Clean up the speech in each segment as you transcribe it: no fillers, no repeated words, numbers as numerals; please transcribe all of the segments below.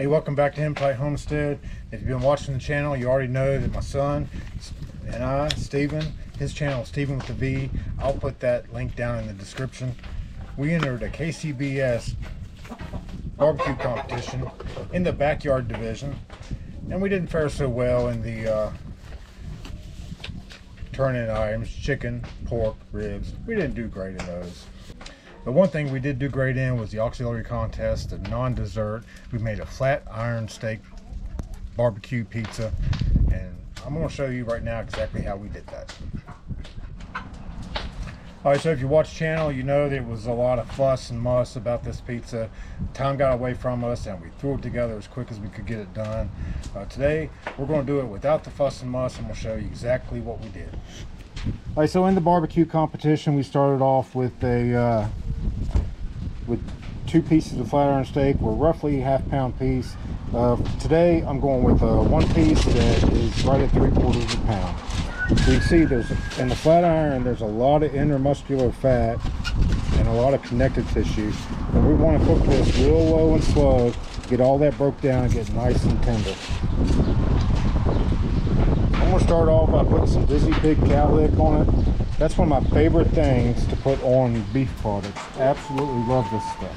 Hey, welcome back to Hematitehomestead. If you've been watching the channel, you already know that my son and I, Steven, his channel is Steven with a V. I'll put that link down in the description. We entered a KCBS barbecue competition in the backyard division, and we didn't fare so well in the turn-in items, chicken, pork, ribs. We didn't do great in those. But one thing we did do great in was the auxiliary contest, the non-dessert. We made a flat iron steak barbecue pizza, and I'm going to show you right now exactly how we did that. Alright, so if you watch the channel, you know there was a lot of fuss and muss about this pizza. Time got away from us and we threw it together as quick as we could get it done. Today, we're going to do it without the fuss and muss, and we'll show you exactly what we did. Alright, so in the barbecue competition, we started off with with 2 pieces of flat iron steak. We're roughly half-pound piece. Today, I'm going with 1 piece that is right at 3/4 pound. So you can see there's in the flat iron, there's a lot of intermuscular fat and a lot of connective tissue. And we want to cook this real low and slow, get all that broke down and get nice and tender. I'm going to start off by putting some Dizzy Pig cow lick on it. That's one of my favorite things to put on beef products. Absolutely love this stuff.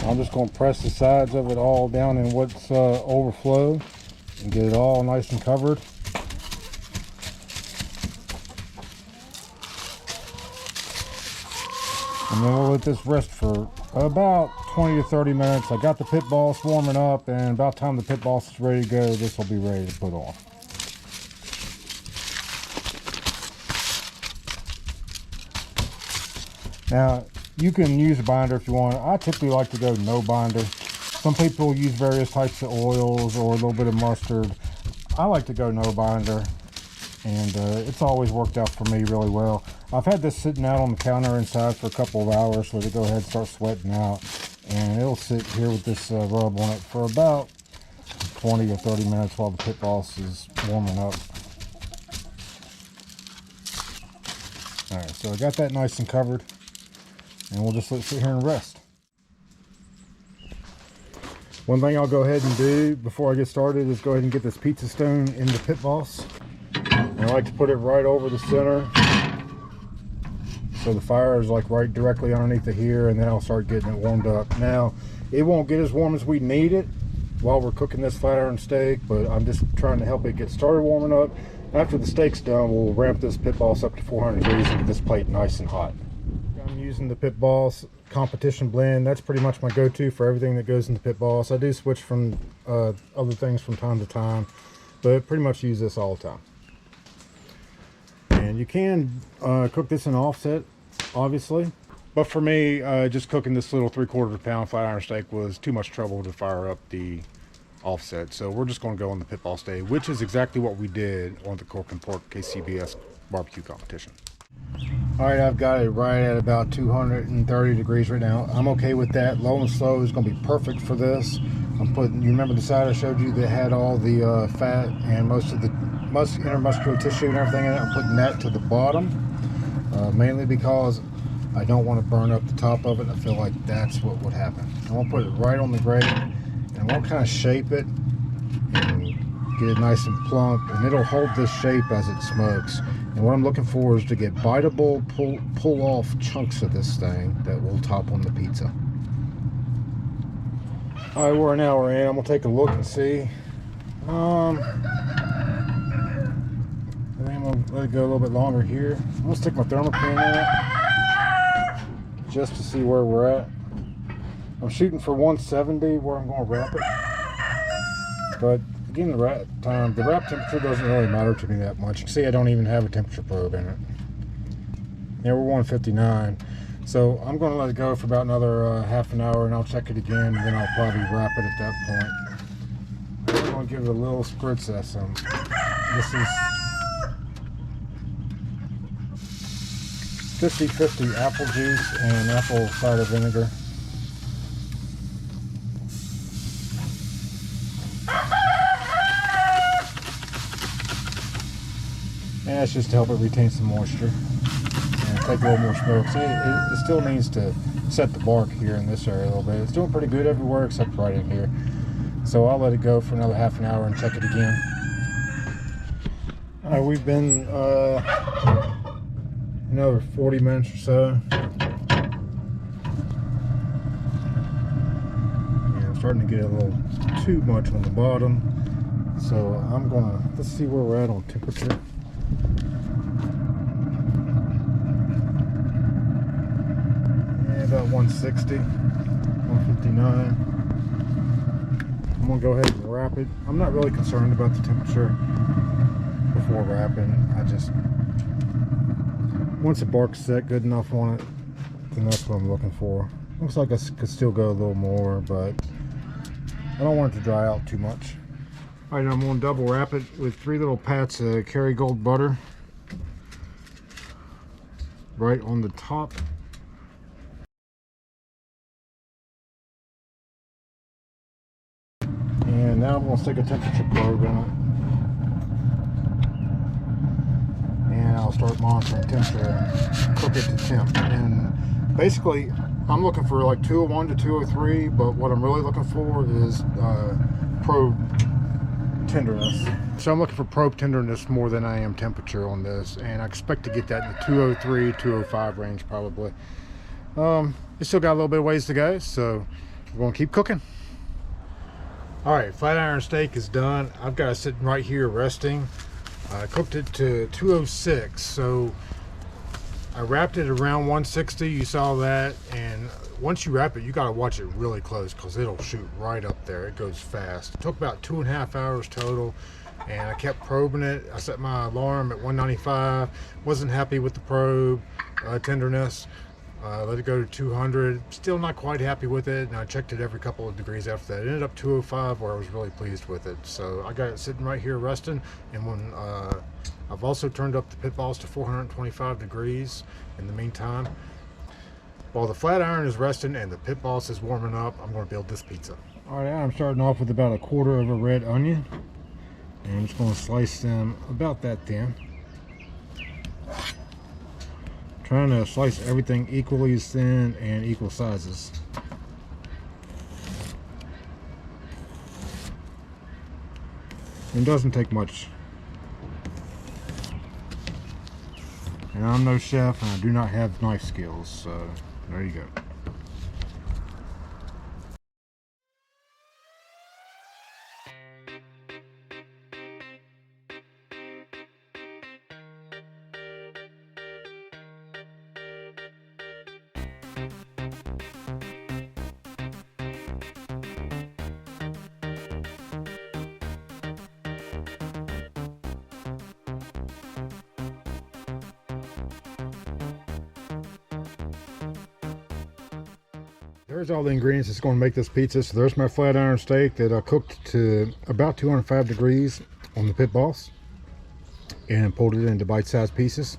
I'm just going to press the sides of it all down in what's overflow and get it all nice and covered. And then we'll let this rest for about 20 to 30 minutes. I got the pit boss warming up, and about the time the pit boss is ready to go, this will be ready to put on. Now, you can use a binder if you want. I typically like to go no binder. Some people use various types of oils or a little bit of mustard. I like to go no binder, and it's always worked out for me really well. I've had this sitting out on the counter inside for a couple of hours, so to go ahead and start sweating out, and it'll sit here with this rub on it for about 20 or 30 minutes while the pit boss is warming up. Alright, so I got that nice and covered, and we'll just let it sit here and rest. One thing I'll go ahead and do before I get started is go ahead and get this pizza stone in the pit boss. And I like to put it right over the center, so the fire is like right directly underneath it here, and then I'll start getting it warmed up. Now, it won't get as warm as we need it while we're cooking this flat iron steak, but I'm just trying to help it get started warming up. After the steak's done, we'll ramp this pit boss up to 400 degrees and get this plate nice and hot. I'm using the pit boss competition blend. That's pretty much my go-to for everything that goes in the pit boss. I do switch from other things from time to time, but pretty much use this all the time. And you can cook this in offset, obviously, but for me, just cooking this little 3/4 pound flat iron steak was too much trouble to fire up the offset, so we're just going to go on the pit boss day, which is exactly what we did on the Cork and Pork KCBS barbecue competition. Alright, I've got it right at about 230 degrees right now. I'm okay with that. Low and slow is going to be perfect for this. I'm putting, you remember the side I showed you that had all the fat and most of the intermuscular tissue and everything in it? I'm putting that to the bottom, mainly because I don't want to burn up the top of it. I feel like that's what would happen. I'm going to put it right on the grate, and I'm going to kind of shape it and get it nice and plump, and it'll hold this shape as it smokes. And what I'm looking for is to get biteable, pull off chunks of this thing that will top on the pizza. Alright, we're an hour in. I'm going to take a look and see. I think I'm going to let it go a little bit longer here. I'm going to stick my thermocline in it just to see where we're at. I'm shooting for 170 where I'm going to wrap it. But Again, the wrap temperature doesn't really matter to me that much. You can see I don't even have a temperature probe in it. Yeah, we're 159. So I'm going to let it go for about another half an hour, and I'll check it again, and then I'll probably wrap it at that point. I'm going to give it a little spritz of some. This is 50-50 apple juice and apple cider vinegar. And that's just to help it retain some moisture and take a little more smoke. See, it still needs to set the bark here in this area a little bit. It's doing pretty good everywhere except right in here. So I'll let it go for another half an hour and check it again. We've been another 40 minutes or so. Yeah, I'm starting to get a little too much on the bottom. So I'm gonna, let's see where we're at on temperature. Yeah, about 160, 159. I'm gonna go ahead and wrap it. I'm not really concerned about the temperature before wrapping. I just, once the bark's set good enough on it, then that's what I'm looking for. Looks like I could still go a little more, but I don't want it to dry out too much. All right, I'm going to double wrap it with 3 little pats of Kerrygold butter right on the top. And now I'm going to stick a temperature probe in it. And I'll start monitoring temperature and cook it to temp. And basically, I'm looking for like 201 to 203, but what I'm really looking for is probe tenderness. So I'm looking for probe tenderness more than I am temperature on this, and I expect to get that in the 203, 205 range probably. It's still got a little bit of ways to go, so we're going to keep cooking. All right, flat iron steak is done. I've got it sitting right here resting. I cooked it to 206, so I wrapped it around 160. You saw that, and once you wrap it, you got to watch it really close because it'll shoot right up there. It goes fast. It took about 2.5 hours total, and I kept probing it. I set my alarm at 195. Wasn't happy with the probe tenderness. Let it go to 200. Still not quite happy with it, and I checked it every couple of degrees after that. It ended up 205, where I was really pleased with it. So I got it sitting right here resting, and when I've also turned up the pit balls to 425 degrees in the meantime. While the flat iron is resting and the pit boss is warming up, I'm going to build this pizza. All right, I'm starting off with about 1/4 of a red onion, and I'm just going to slice them about that thin. Trying to slice everything equally as thin and equal sizes. It doesn't take much. And I'm no chef, and I do not have knife skills, so there you go. There's all the ingredients that's going to make this pizza. So there's my flat iron steak that I cooked to about 205 degrees on the pit boss and pulled it into bite-sized pieces.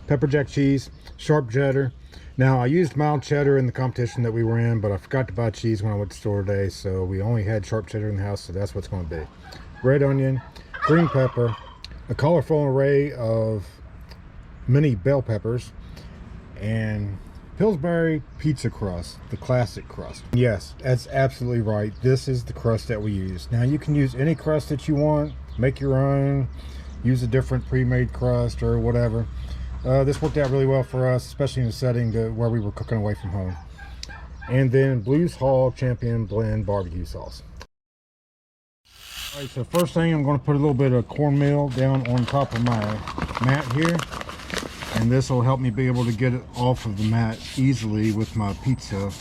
Pepper jack cheese, sharp cheddar. Now I used mild cheddar in the competition that we were in, but I forgot to buy cheese when I went to the store today, so we only had sharp cheddar in the house, so that's what's going to be. Red onion, green pepper, a colorful array of mini bell peppers, and Pillsbury pizza crust, the classic crust. Yes, that's absolutely right. This is the crust that we use. Now you can use any crust that you want, make your own, use a different pre-made crust or whatever. This worked out really well for us, especially in a setting where we were cooking away from home. And then Blues Hog Champion Blend barbecue sauce. All right, so first thing, I'm going to put a little bit of cornmeal down on top of my mat here. And this will help me be able to get it off of the mat easily with my pizza,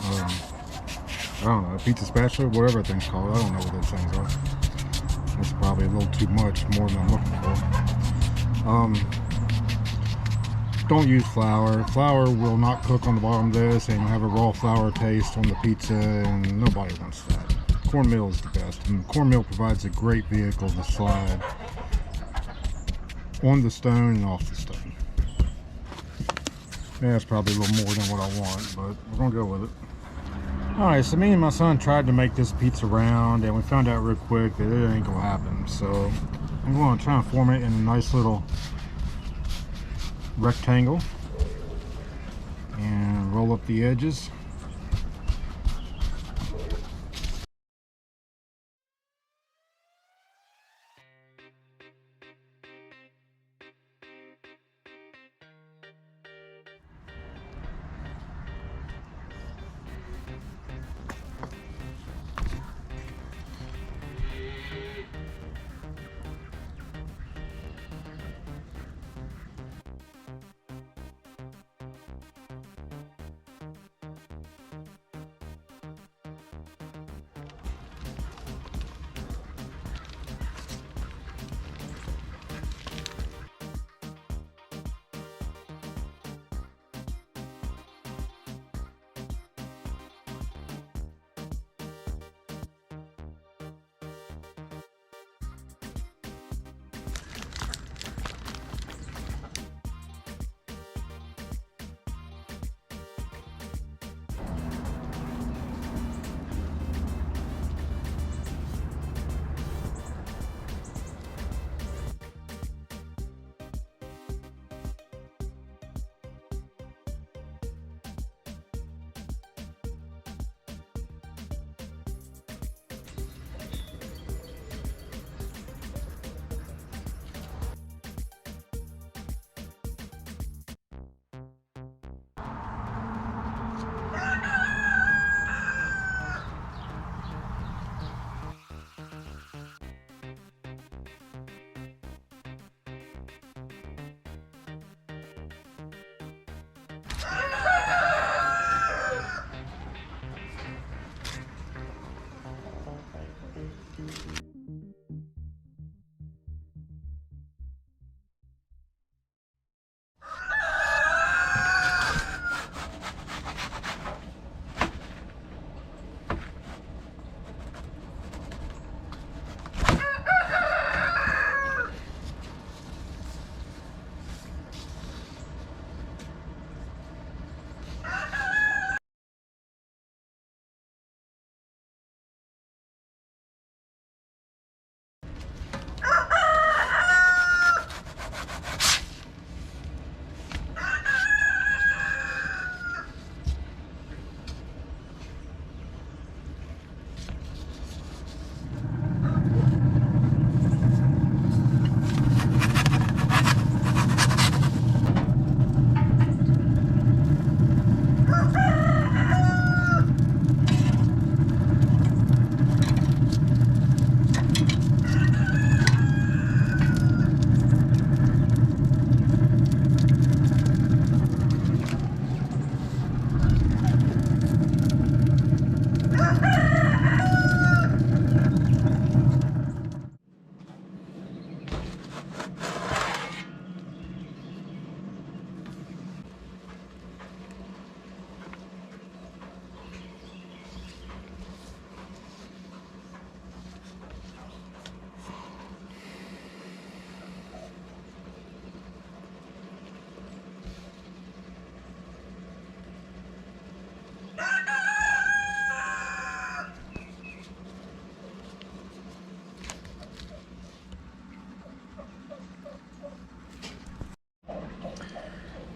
I don't know, pizza spatula, whatever that thing's called. I don't know what those things are. That's probably a little too much, more than I'm looking for. Don't use flour. Flour will not cook on the bottom of this, and you'll have a raw flour taste on the pizza, and nobody wants that. Cornmeal is the best, and cornmeal provides a great vehicle to slide on the stone and off the stone. Yeah, that's probably a little more than what I want, but we're gonna go with it. Alright, so me and my son tried to make this pizza round, and we found out real quick that it ain't gonna happen. So I'm going to try and form it in a nice little rectangle and roll up the edges.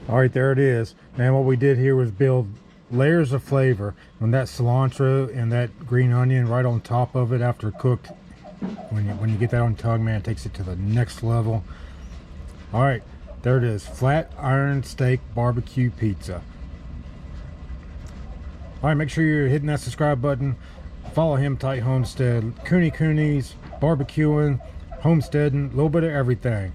All right, there it is. Man, what we did here was build layers of flavor on that cilantro and that green onion right on top of it after cooked. When you get that on tongue, man, it takes it to the next level. All right, there it is. Flat iron steak barbecue pizza. All right, make sure you're hitting that subscribe button. Follow Hematitehomestead, Coonies, barbecuing, homesteading, a little bit of everything.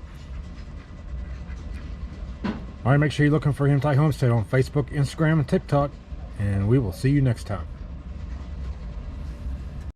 All right, make sure you're looking for Hematitehomestead on Facebook, Instagram, and TikTok, and we will see you next time.